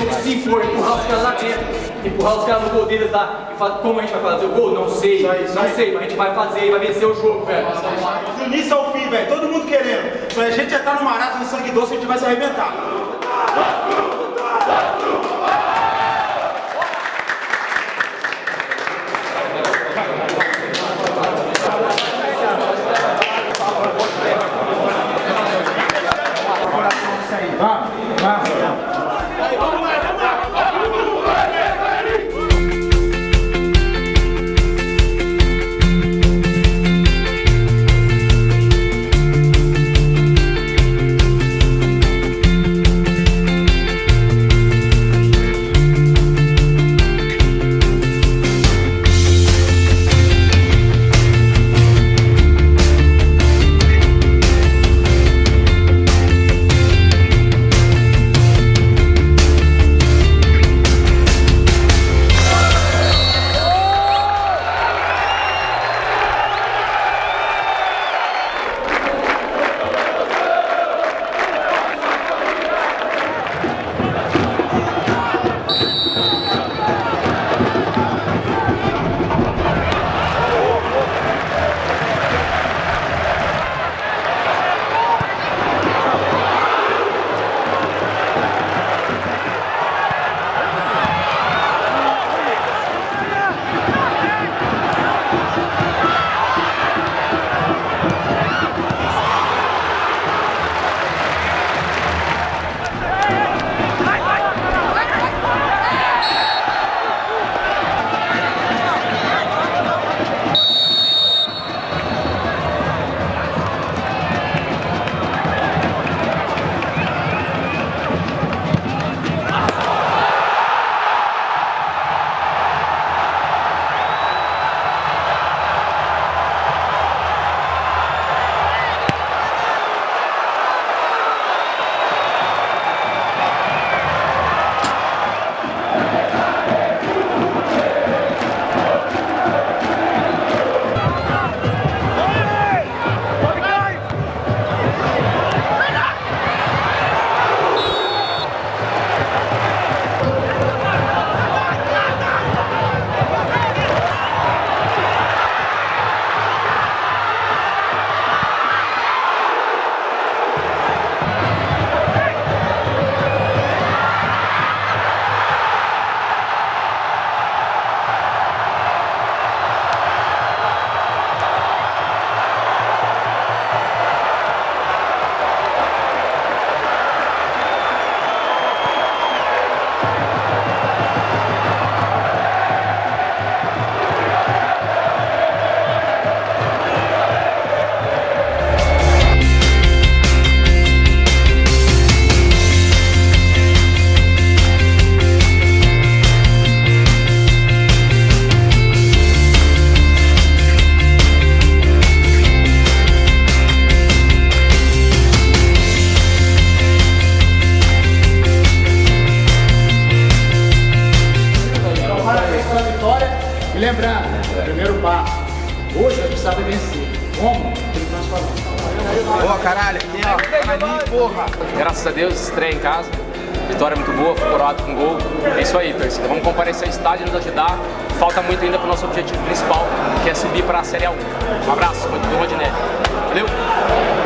que se impor, empurrar os caras lá dentro, empurrar os caras no gol deles lá e falar como a gente vai fazer o gol? Não sei, não sei, mas a gente vai fazer e vai vencer o jogo, velho. Do início ao fim, velho, todo mundo querendo. Se a gente já tá no marasmo de sangue doce, a gente vai se arrebentar. E lembrando, primeiro passo, hoje nós precisamos vencer. Como? Ele transformou. Boa, caralho, aqui ó, porra. Graças a Deus, estreia em casa, vitória muito boa, foi coroado com gol. É isso aí, torcida. Vamos comparecer ao estádio, nos ajudar. Falta muito ainda para o nosso objetivo principal, que é subir para a Série A1. Um abraço, muito bom, Rodinelli. Valeu!